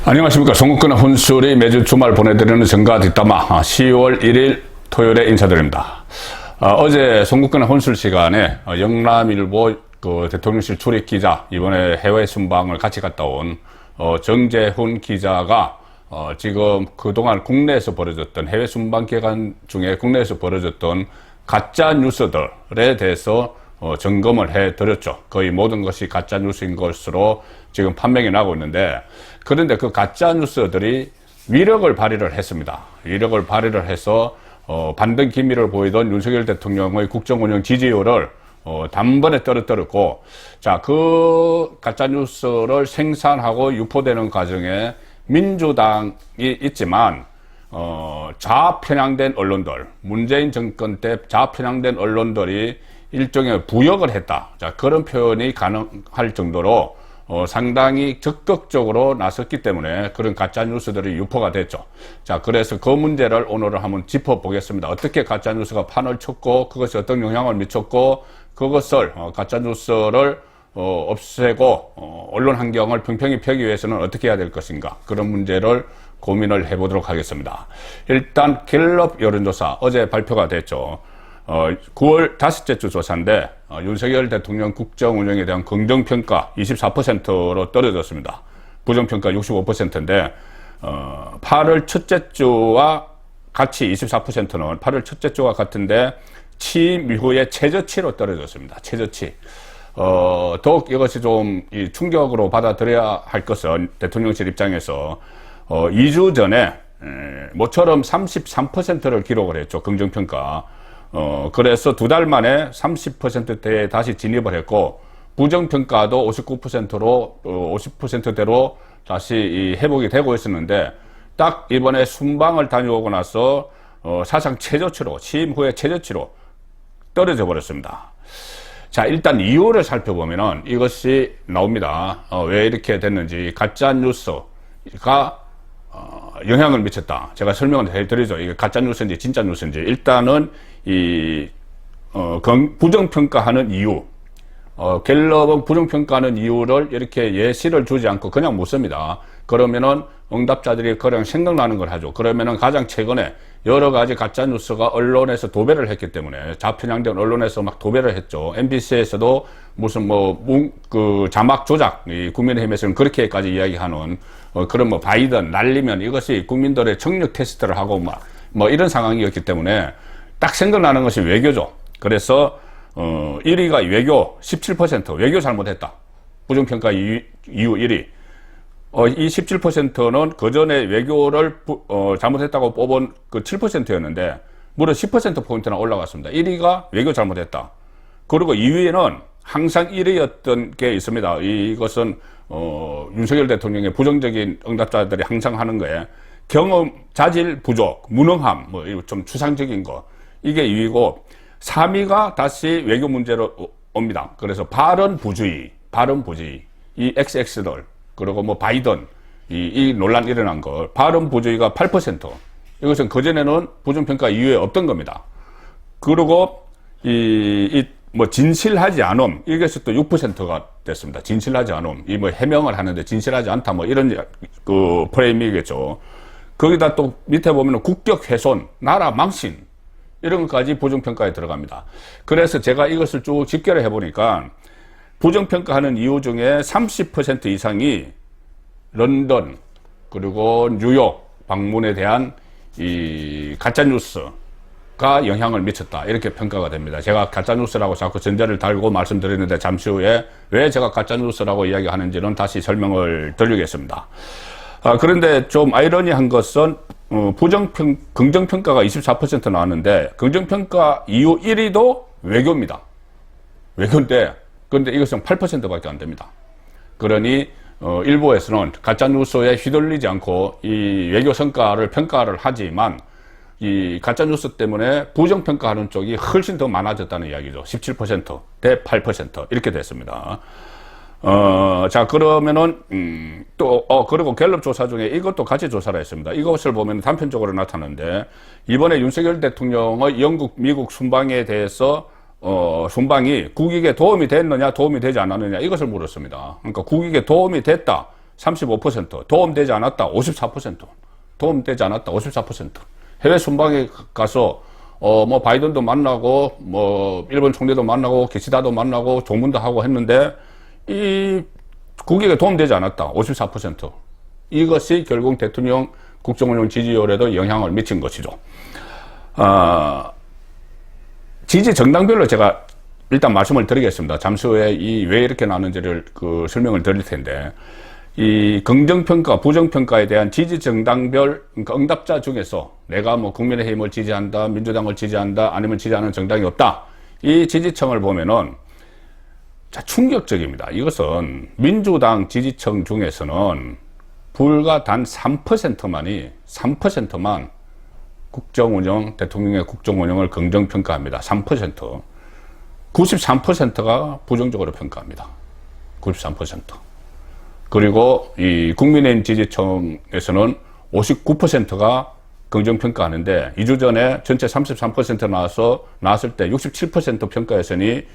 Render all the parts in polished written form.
안녕하십니까. 송국근의 혼술이 매주 주말 보내드리는 정가 뒷담화 10월 1일 토요일에 인사드립니다. 어제 송국근의 혼술 시간에 영남일보 대통령실 출입기자, 이번에 해외 순방을 같이 갔다 온 정재훈 기자가 지금 그동안 국내에서 벌어졌던, 해외 순방 기간 중에 국내에서 벌어졌던 가짜 뉴스들에 대해서 점검을 해드렸죠. 거의 모든 것이 가짜 뉴스인 것으로 지금 판명이 나고 있는데, 그런데 그 가짜 뉴스들이 위력을 발휘를 했습니다. 위력을 발휘를 해서 반등 기미를 보이던 윤석열 대통령의 국정 운영 지지율을 단번에 떨어뜨렸고, 자, 그 가짜 뉴스를 생산하고 유포되는 과정에 민주당이 있지만 좌편향된 언론들, 문재인 정권 때 좌편향된 언론들이 일종의 부역을 했다. 자, 그런 표현이 가능할 정도로 상당히 적극적으로 나섰기 때문에 그런 가짜 뉴스들이 유포가 됐죠. 자, 그래서 그 문제를 오늘은 한번 짚어보겠습니다. 어떻게 가짜 뉴스가 판을 쳤고, 그것이 어떤 영향을 미쳤고, 그것을 가짜 뉴스를 없애고 언론 환경을 평평히 펴기 위해서는 어떻게 해야 될 것인가, 그런 문제를 고민을 해보도록 하겠습니다. 일단 갤럽 여론조사 어제 발표가 됐죠. 9월 다섯째 주 조사인데 윤석열 대통령 국정 운영에 대한 긍정평가 24%로 떨어졌습니다. 부정평가 65%인데 8월 첫째 주와 같이 24%는 8월 첫째 주와 같은데 취임 이후에 최저치로 떨어졌습니다. 최저치. 더욱 이것이 좀 충격으로 받아들여야 할 것은, 대통령실 입장에서 2주 전에 모처럼 33%를 기록을 했죠. 긍정평가. 그래서 두 달 만에 30%대에 다시 진입을 했고, 부정평가도 59%로, 50%대로 다시 회복이 되고 있었는데, 딱 이번에 순방을 다녀오고 나서, 사상 최저치로, 취임 후에 최저치로 떨어져 버렸습니다. 자, 일단 이유를 살펴보면은 이것이 나옵니다. 왜 이렇게 됐는지. 가짜 뉴스가 영향을 미쳤다. 제가 설명을 해드리죠. 이게 가짜 뉴스인지 진짜 뉴스인지. 일단은 부정평가하는 이유. 갤럽은 부정평가하는 이유를 이렇게 예시를 주지 않고 그냥 못 씁니다. 그러면은 응답자들이 그냥 생각나는 걸 하죠. 그러면은 가장 최근에 여러 가지 가짜 뉴스가 언론에서 도배를 했기 때문에, 좌편향된 언론에서 막 도배를 했죠. MBC에서도 무슨 자막 조작, 국민의힘에서는 그렇게까지 이야기하는 그런 바이든 날리면 이것이 국민들의 청력 테스트를 하고 이런 상황이었기 때문에 딱 생각나는 것이 외교죠. 그래서 1위가 외교 17%, 외교 잘못했다. 부정평가 이유 1위. 이 17%는 그 전에 외교를 잘못했다고 뽑은 그 7%였는데 무려 10%포인트나 올라갔습니다. 1위가 외교 잘못했다. 그리고 2위는 항상 1위였던 게 있습니다. 이것은 윤석열 대통령의 부정적인 응답자들이 항상 하는 거에 경험, 자질 부족, 무능함, 좀 추상적인 거, 이게 2위고, 3위가 다시 외교 문제로 옵니다. 그래서 발언 부주의, 이 XX들, 그리고 바이든, 이 논란 일어난 거, 발언 부주의가 8%. 이것은 그전에는 부정평가 이후에 없던 겁니다. 그리고 진실하지 않음, 이것이 또 6%가 됐습니다. 진실하지 않음. 해명을 하는데 진실하지 않다, 이런 프레임이겠죠. 거기다 또 밑에 보면은 국격 훼손, 나라 망신, 이런 것까지 부정평가에 들어갑니다. 그래서 제가 이것을 쭉 집계를 해보니까 부정평가하는 이유 중에 30% 이상이 런던, 그리고 뉴욕 방문에 대한 이 가짜뉴스가 영향을 미쳤다, 이렇게 평가가 됩니다. 제가 가짜뉴스라고 자꾸 전제를 달고 말씀드렸는데, 잠시 후에 왜 제가 가짜뉴스라고 이야기하는지는 다시 설명을 드리겠습니다. 그런데 좀 아이러니한 것은 긍정평가가 24% 나왔는데 긍정평가 이후 1위도 외교입니다. 외교인데, 그런데 이것은 8%밖에 안 됩니다. 그러니 일부에서는 가짜뉴스에 휘둘리지 않고 이 외교 성과를 평가를 하지만 이 가짜뉴스 때문에 부정평가하는 쪽이 훨씬 더 많아졌다는 이야기죠. 17% 대 8% 이렇게 됐습니다. 자, 그러면은, 그리고 갤럽 조사 중에 이것도 같이 조사를 했습니다. 이것을 보면 단편적으로 나타나는데, 이번에 윤석열 대통령의 영국, 미국 순방에 대해서, 순방이 국익에 도움이 됐느냐, 도움이 되지 않았느냐, 이것을 물었습니다. 그러니까 국익에 도움이 됐다. 35%, 도움되지 않았다 54%, 도움되지 않았다 54%. 해외 순방에 가서 뭐 바이든도 만나고 뭐 일본 총리도 만나고 기시다도 만나고 조문도 하고 했는데 이 국익에 도움되지 않았다 54%. 이것이 결국 대통령 국정운영 지지율에도 영향을 미친 것이죠. 지지 정당별로 제가 일단 말씀을 드리겠습니다. 잠시 후에 왜 이렇게 나는지를 설명을 드릴 텐데, 이 긍정평가, 부정평가에 대한 지지 정당별, 그러니까 응답자 중에서 내가 뭐 국민의힘을 지지한다, 민주당을 지지한다, 아니면 지지하는 정당이 없다. 이 지지층을 보면은, 자, 충격적입니다. 이것은 민주당 지지층 중에서는 불과 단 3%만 국정운영, 대통령의 국정운영을 긍정평가합니다. 3%. 93%가 부정적으로 평가합니다. 93%. 그리고 이 국민의힘 지지층에서는 59%가 긍정평가하는데 2주 전에 전체 33% 나왔을 때 67% 평가했으니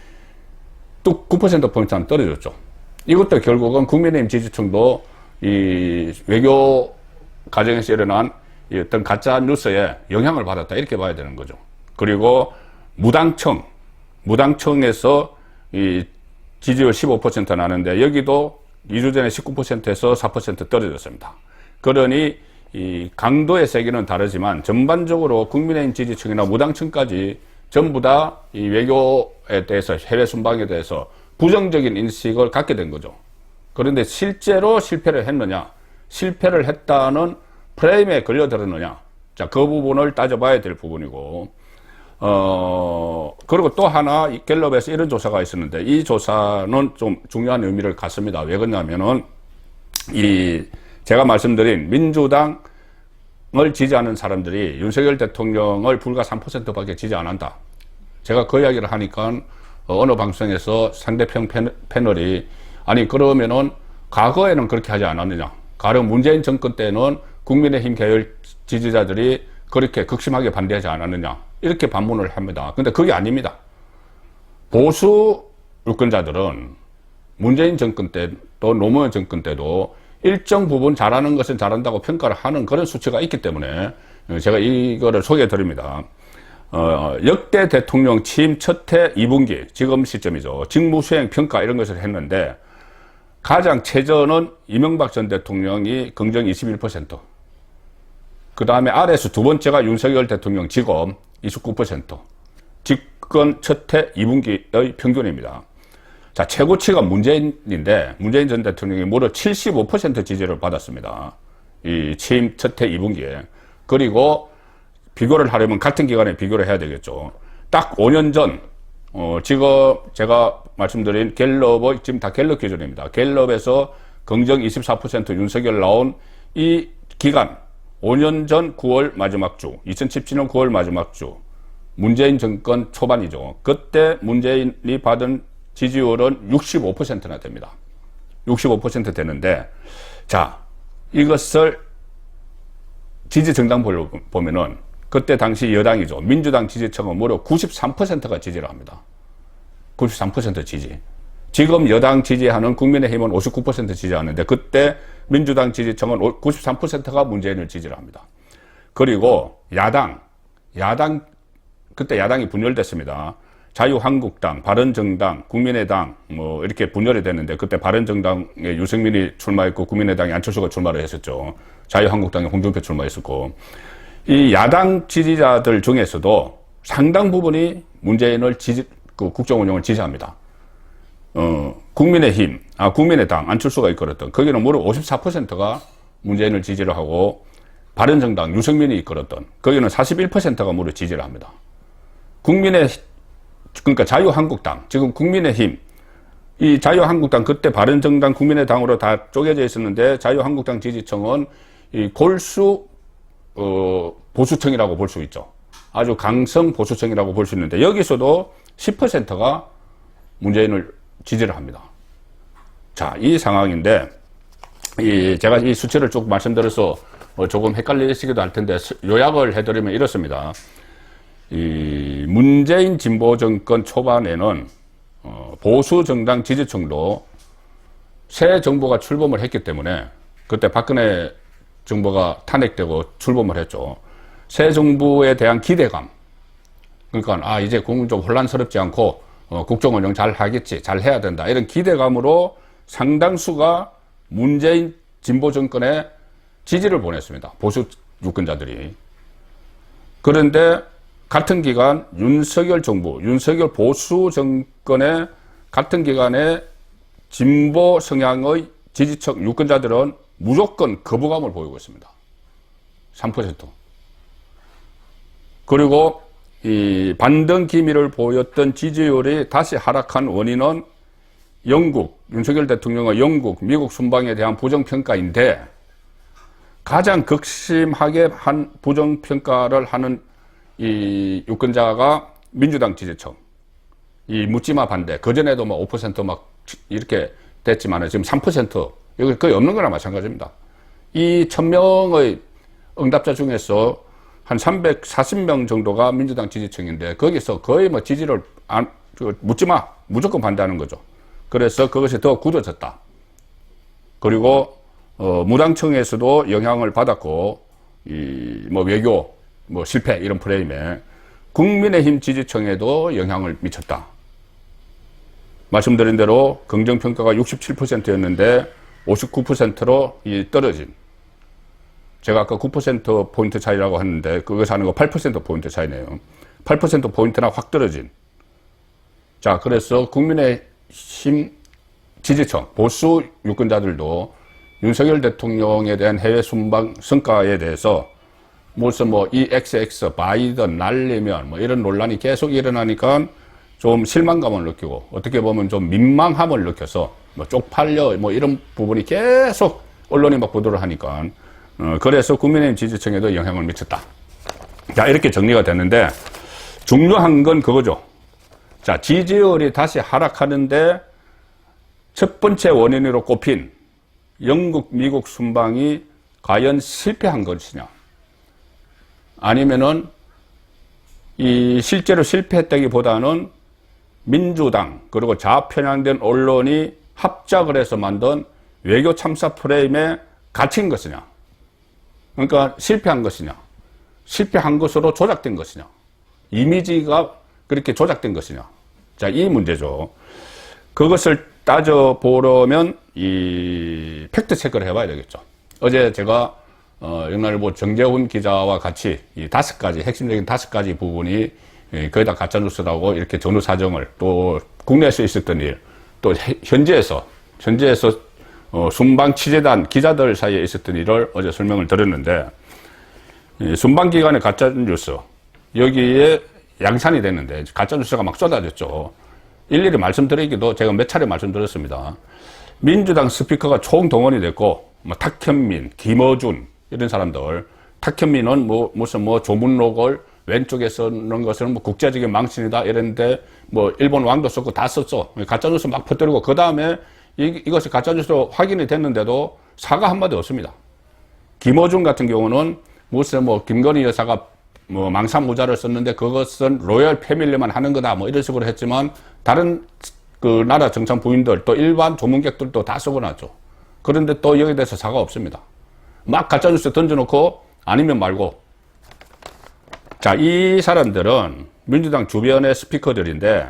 또 9%포인트는 떨어졌죠. 이것도 결국은 국민의힘 지지층도 이 외교 과정에서 일어난 이 어떤 가짜 뉴스에 영향을 받았다 이렇게 봐야 되는 거죠. 그리고 무당청에서 이 지지율 15% 나는데 여기도 2주 전에 19%에서 4% 떨어졌습니다. 그러니 이 강도의 세계는 다르지만 전반적으로 국민의힘 지지층이나 무당층까지 전부 다 이 외교에 대해서 해외 순방에 대해서 부정적인 인식을 갖게 된 거죠. 그런데 실제로 실패를 했느냐, 실패를 했다는 프레임에 걸려들었느냐, 자, 그 부분을 따져봐야 될 부분이고, 그리고 또 하나, 이 갤럽에서 이런 조사가 있었는데, 이 조사는 좀 중요한 의미를 갖습니다. 왜 그러냐면은, 제가 말씀드린 민주당을 지지하는 사람들이 윤석열 대통령을 불과 3%밖에 지지 안 한다. 제가 그 이야기를 하니까, 어느 방송에서 상대편 패널이, 아니, 그러면은, 과거에는 그렇게 하지 않았느냐. 가령 문재인 정권 때는 국민의힘 계열 지지자들이 그렇게 극심하게 반대하지 않았느냐. 이렇게 반문을 합니다. 근데 그게 아닙니다. 보수 유권자들은 문재인 정권 때 또 노무현 정권 때도 일정 부분 잘하는 것은 잘한다고 평가를 하는 그런 수치가 있기 때문에 제가 이거를 소개해 드립니다. 역대 대통령 취임 첫 해 2분기, 지금 시점이죠. 직무수행 평가 이런 것을 했는데 가장 최저는 이명박 전 대통령이 긍정 21%. 그 다음에 아래에서 두 번째가 윤석열 대통령 지금 29%. 집권 첫 해 2분기의 평균입니다. 자, 최고치가 문재인인데, 문재인 전 대통령이 무려 75% 지지를 받았습니다. 이 취임 첫 해 2분기에. 그리고 비교를 하려면 같은 기간에 비교를 해야 되겠죠. 딱 5년 전, 지금 제가 말씀드린 갤럽의, 지금 다 갤럽 기준입니다. 갤럽에서 긍정 24% 윤석열 나온 이 기간, 5년 전 9월 마지막 주, 2017년 9월 마지막 주, 문재인 정권 초반이죠. 그때 문재인이 받은 지지율은 65%나 됩니다. 65% 되는데, 자, 이것을 지지 정당별로 보면은, 그때 당시 여당이죠. 민주당 지지층은 무려 93%가 지지를 합니다. 93% 지지. 지금 여당 지지하는 국민의힘은 59% 지지하는데 그때 민주당 지지층은 93%가 문재인을 지지를 합니다. 그리고 야당, 그때 야당이 분열됐습니다. 자유한국당, 바른정당, 국민의당 뭐 이렇게 분열이 됐는데 그때 바른정당에 유승민이 출마했고 국민의당에 안철수가 출마를 했었죠. 자유한국당에 홍준표 출마했었고 이 야당 지지자들 중에서도 상당 부분이 문재인을 국정운영을 지지합니다. 국민의당, 안철수가 이끌었던, 거기는 무려 54%가 문재인을 지지를 하고, 바른정당, 유승민이 이끌었던, 거기는 41%가 무려 지지를 합니다. 그러니까 자유한국당, 지금 국민의힘, 이 자유한국당, 그때 바른정당, 국민의당으로 다 쪼개져 있었는데, 자유한국당 지지층은 이 골수, 보수층이라고 볼 수 있죠. 아주 강성 보수층이라고 볼 수 있는데, 여기서도 10%가 문재인을 지지를 합니다. 자, 이 상황인데, 제가 이 수치를 쭉 말씀드려서 조금 헷갈리시기도 할 텐데, 요약을 해드리면 이렇습니다. 이 문재인 진보 정권 초반에는 보수 정당 지지층도 새 정부가 출범을 했기 때문에 그때 박근혜 정부가 탄핵되고 출범을 했죠. 새 정부에 대한 기대감. 그러니까 이제 국민 좀 혼란스럽지 않고 국정 운영 잘 하겠지, 잘 해야 된다 이런 기대감으로 상당수가 문재인 진보 정권에 지지를 보냈습니다. 보수 유권자들이. 그런데 같은 기간 윤석열 정부, 윤석열 보수 정권의 같은 기간에 진보 성향의 지지층 유권자들은 무조건 거부감을 보이고 있습니다. 3%. 그리고 이 반등 기미를 보였던 지지율이 다시 하락한 원인은 윤석열 대통령의 영국, 미국 순방에 대한 부정평가인데 가장 극심하게 한 부정평가를 하는 이 유권자가 민주당 지지층. 이 묻지마 반대. 그전에도 5% 막 이렇게 됐지만 지금 3% 여기 거의 없는 거나 마찬가지입니다. 이 1000명의 응답자 중에서 한 340명 정도가 민주당 지지층인데 거기서 거의 지지를 묻지마 무조건 반대하는 거죠. 그래서 그것이 더 굳어졌다. 그리고 무당층에서도 영향을 받았고 외교 실패 이런 프레임에 국민의힘 지지층에도 영향을 미쳤다. 말씀드린 대로 긍정평가가 67%였는데 59%로 떨어진. 제가 아까 9%포인트 차이라고 했는데 그것이 아니고 8%포인트 차이네요. 8%포인트나 확 떨어진. 자, 그래서 국민의힘 지지층, 보수 유권자들도 윤석열 대통령에 대한 해외 순방 성과에 대해서 무슨 이 XX, 바이든, 날리면 이런 논란이 계속 일어나니까 좀 실망감을 느끼고 어떻게 보면 좀 민망함을 느껴서 쪽팔려 이런 부분이 계속 언론이 보도를 하니까 그래서 국민의힘 지지층에도 영향을 미쳤다. 자, 이렇게 정리가 됐는데 중요한 건 그거죠. 자, 지지율이 다시 하락하는데 첫 번째 원인으로 꼽힌 영국, 미국 순방이 과연 실패한 것이냐? 아니면은 실제로 실패했다기보다는 민주당 그리고 좌편향된 언론이 합작을 해서 만든 외교 참사 프레임에 갇힌 것이냐? 그러니까 실패한 것이냐? 실패한 것으로 조작된 것이냐? 이미지가 그렇게 조작된 것이냐? 자, 이 문제죠. 그것을 따져보려면 이 팩트 체크를 해봐야 되겠죠. 어제 제가 영날일보 정재훈 기자와 같이 이 5가지 핵심적인 5가지 부분이 거의 다 가짜뉴스라고 이렇게 전후 사정을 또 국내에서 있었던 일, 또 현지에서 순방 취재단 기자들 사이에 있었던 일을 어제 설명을 드렸는데 순방 기간의 가짜뉴스 여기에 양산이 됐는데 가짜뉴스가 막 쏟아졌죠. 일일이 말씀드리기도 제가 몇 차례 말씀드렸습니다. 민주당 스피커가 총동원이 됐고 탁현민, 김어준 이런 사람들, 탁현민은 무슨 조문록을 왼쪽에 쓰는 것은 국제적인 망신이다 이랬는데 일본 왕도 썼고 다 썼어. 가짜뉴스 막 퍼뜨리고 그 다음에 이것이 가짜뉴스로 확인이 됐는데도 사과 한마디 없습니다. 김어준 같은 경우는 무슨 김건희 여사가 망사무자를 썼는데 그것은 로열 패밀리만 하는 거다 이런 식으로 했지만 다른 그 나라 정상 부인들 또 일반 조문객들도 다 쓰고 났죠. 그런데 또 여기에 대해서 사과 없습니다. 막 가짜뉴스 던져놓고 아니면 말고. 자, 이 사람들은 민주당 주변의 스피커들인데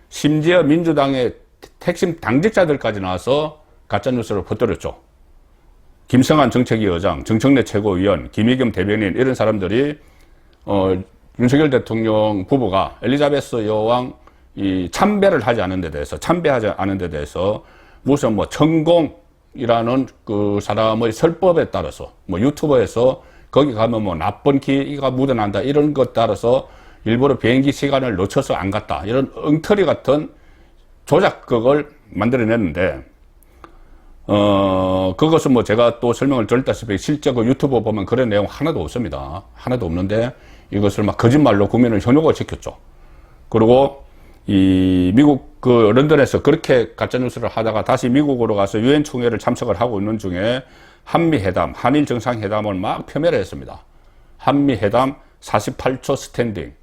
심지어 민주당의 핵심 당직자들까지 나와서 가짜뉴스를 퍼뜨렸죠. 김성한 정책위 의장, 정청래 최고위원, 김의겸 대변인 이런 사람들이 윤석열 대통령 부부가 엘리자베스 여왕 참배하지 않은 데 대해서 무슨 천공이라는 그 사람의 설법에 따라서 유튜버에서 거기 가면 나쁜 기가 묻어난다 이런 것 따라서 일부러 비행기 시간을 놓쳐서 안 갔다 이런 엉터리 같은 조작극을 만들어냈는데 그것은 제가 또 설명을 드렸다시피 실제 그 유튜브 보면 그런 내용 하나도 없습니다. 하나도 없는데 이것을 거짓말로 국민을 현혹을 시켰죠. 그리고 이 미국 그 런던에서 그렇게 가짜뉴스를 하다가 다시 미국으로 가서 유엔 총회를 참석을 하고 있는 중에 한미회담, 한일 정상회담을 막 폄훼했습니다. 한미회담 48초 스탠딩.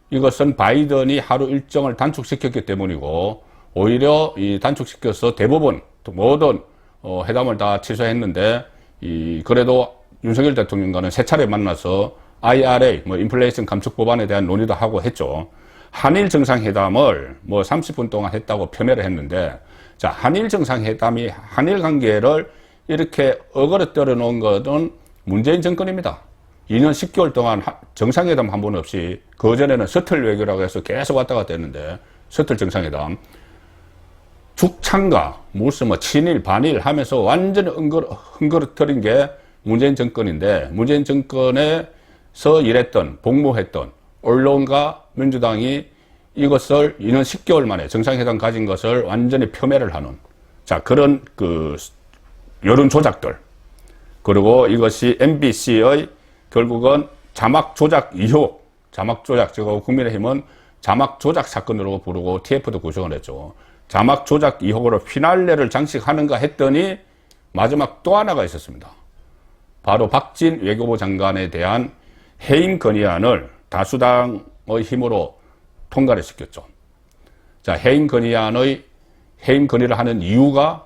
이것은 바이든이 하루 일정을 단축시켰기 때문이고 오히려 이 단축시켜서 대부분 또 모든 회담을 다 취소했는데 그래도 윤석열 대통령과는 세 차례 만나서 IRA, 인플레이션 감축 법안에 대한 논의도 하고 했죠. 한일 정상회담을 30분 동안 했다고 폄훼를 했는데, 자, 한일 정상회담이 한일 관계를 이렇게 어그러뜨려 놓은 것은 문재인 정권입니다. 2년 10개월 동안 정상회담 한 번 없이, 그전에는 서틀 외교라고 해서 계속 왔다 갔다 했는데, 서틀 정상회담. 죽창가, 무슨 친일, 반일 하면서 완전히 흥거러뜨린 게 문재인 정권인데, 문재인 정권에서 일했던, 복무했던 언론과 민주당이 이것을 2년 10개월 만에 정상회담 가진 것을 완전히 폄훼를 하는, 자, 그런 여론 조작들. 그리고 이것이 MBC의 결국은 자막 조작 의혹, 자막 조작, 국민의힘은 자막 조작 사건으로 부르고 TF도 구성을 했죠. 자막 조작 의혹으로 피날레를 장식하는가 했더니 마지막 또 하나가 있었습니다. 바로 박진 외교부 장관에 대한 해임 건의안을 다수당의 힘으로 통과를 시켰죠. 자, 해임 건의를 하는 이유가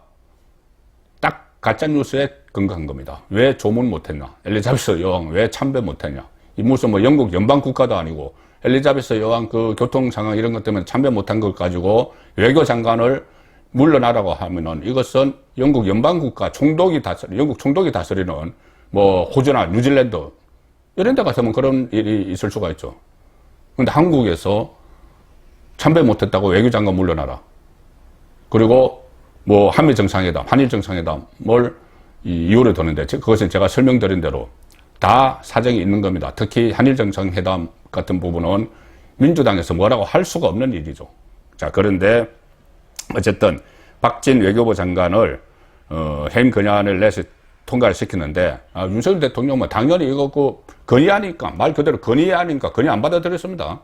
딱 가짜뉴스에 근거한 겁니다. 왜 조문 못했나? 엘리자베스 여왕 왜 참배 못했냐? 이 무슨 영국 연방국가도 아니고 엘리자베스 여왕 그 교통 상황 이런 것 때문에 참배 못한 걸 가지고 외교장관을 물러나라고 하면은 이것은 영국 연방국가 영국 총독이 다스리는 호주나 뉴질랜드 이런 데 같으면 그런 일이 있을 수가 있죠. 근데 한국에서 참배 못했다고 외교장관 물러나라. 그리고 한미 정상회담, 한일 정상회담을 이유로 두는데 그것은 제가 설명드린 대로 다 사정이 있는 겁니다. 특히 한일 정상회담 같은 부분은 민주당에서 뭐라고 할 수가 없는 일이죠. 자, 그런데 어쨌든 박진 외교부 장관을 해임 건의안을 내서 통과를 시키는데 윤석열 대통령은 당연히 이거 건의하니까 말 그대로 건의하니까 건의 안 받아들였습니다.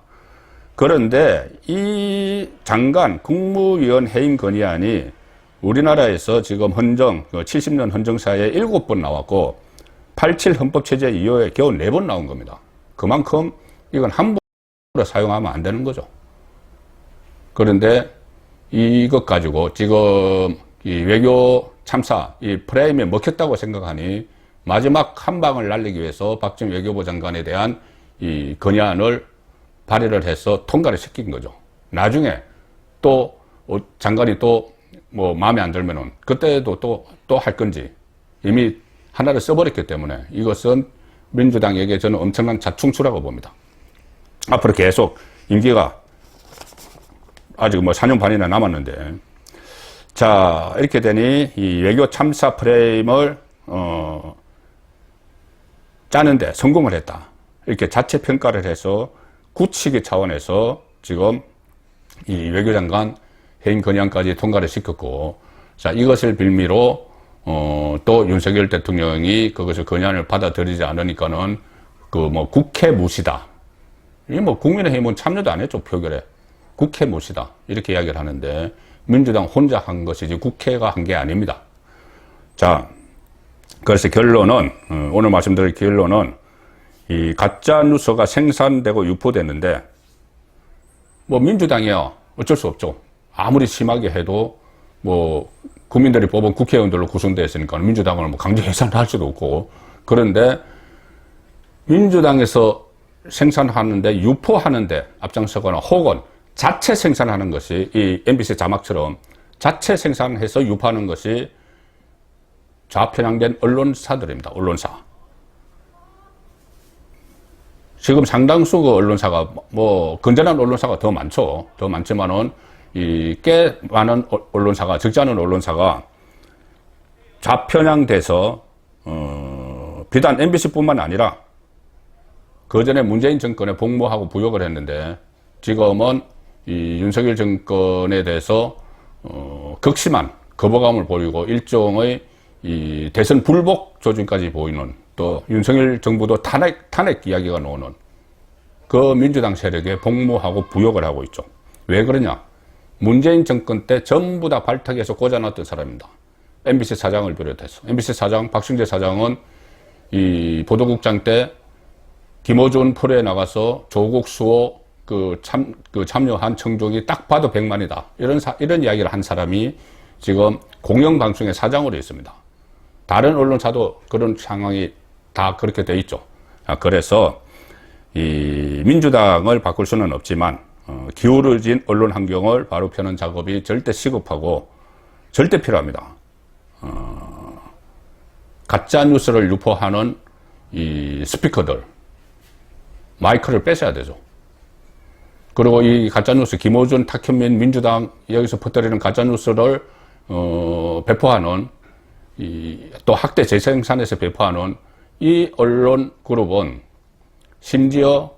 그런데 이 장관 국무위원 해임 건의안이 우리나라에서 지금 70년 헌정사에 7번 나왔고 87 헌법체제 이후에 겨우 4번 나온 겁니다. 그만큼 이건 함부로 사용하면 안 되는 거죠. 그런데 이것 가지고 지금 이 외교 참사 이 프레임에 먹혔다고 생각하니 마지막 한 방을 날리기 위해서 박진 외교부 장관에 대한 이 건의안을 발의를 해서 통과를 시킨 거죠. 나중에 또 장관이 또 마음에 안 들면은 그때도 또 할 건지 이미 하나를 써버렸기 때문에 이것은 민주당에게 저는 엄청난 자충수라고 봅니다. 앞으로 계속 임기가 아직 4년 반이나 남았는데, 자, 이렇게 되니 이 외교 참사 프레임을 짜는데 성공을 했다. 이렇게 자체 평가를 해서 굳히기 차원에서 지금 이 외교장관 해임 건의안까지 통과를 시켰고, 자, 이것을 빌미로 또 윤석열 대통령이 그것을 건의안을 받아들이지 않으니까는 국회 무시다. 이 국민의힘은 참여도 안 했죠, 표결에. 국회 무시다. 이렇게 이야기를 하는데 민주당 혼자 한 것이지 국회가 한 게 아닙니다. 자, 그래서 결론은 오늘 말씀드릴 결론은 이 가짜 뉴스가 생산되고 유포됐는데 민주당이야 어쩔 수 없죠. 아무리 심하게 해도 국민들이 뽑은 국회의원들로 구성되어 있으니까 민주당을 강제 해산할 수도 없고, 그런데 민주당에서 생산하는데 유포하는데 앞장서거나 혹은 자체 생산하는 것이 이 MBC 자막처럼 자체 생산해서 유포하는 것이 좌편향된 언론사들입니다. 언론사. 지금 상당수 그 언론사가 건전한 언론사가 더 많죠. 더 많지만은 꽤 많은 언론사가, 적지 않은 언론사가 좌편향돼서 비단 MBC뿐만 아니라 그전에 문재인 정권에 복무하고 부역을 했는데 지금은 이 윤석열 정권에 대해서 극심한 거부감을 보이고 일종의 이 대선 불복 조짐까지 보이는, 또 윤석열 정부도 탄핵 이야기가 나오는 그 민주당 세력에 복무하고 부역을 하고 있죠. 왜 그러냐? 문재인 정권 때 전부 다 발탁해서 꽂아놨던 사람입니다. MBC 사장을 비롯해서. MBC 사장, 박승재 사장은 이 보도국장 때 김어준 프로에 나가서 조국 수호 참여한 청족이 딱 봐도 100만이다. 이런 이야기를 한 사람이 지금 공영방송의 사장으로 있습니다. 다른 언론사도 그런 상황이 다 그렇게 돼 있죠. 그래서 이 민주당을 바꿀 수는 없지만 기울어진 언론 환경을 바로 펴는 작업이 절대 시급하고 절대 필요합니다. 가짜 뉴스를 유포하는 이 스피커들 마이크를 뺏어야 되죠. 그리고 이 가짜뉴스 김어준, 탁현민, 민주당 여기서 퍼뜨리는 가짜뉴스를 배포하는 또 학대 재생산에서 배포하는 이 언론 그룹은 심지어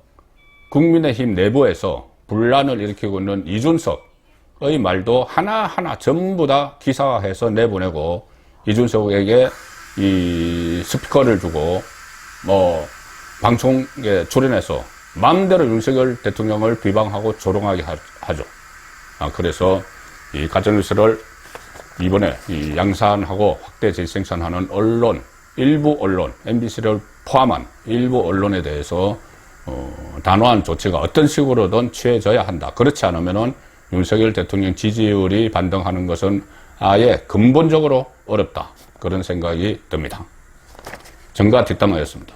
국민의힘 내부에서 분란을 일으키고 있는 이준석의 말도 하나하나 전부 다 기사화해서 내보내고 이준석에게 이 스피커를 주고 뭐 방송에 출연해서 마음대로 윤석열 대통령을 비방하고 조롱하게 하죠. 그래서 이 가짜뉴스를 이번에 이 양산하고 확대 재생산하는 언론, 일부 언론, MBC를 포함한 일부 언론에 대해서 단호한 조치가 어떤 식으로든 취해져야 한다. 그렇지 않으면은 윤석열 대통령 지지율이 반등하는 것은 아예 근본적으로 어렵다. 그런 생각이 듭니다. 정가 뒷담화였습니다.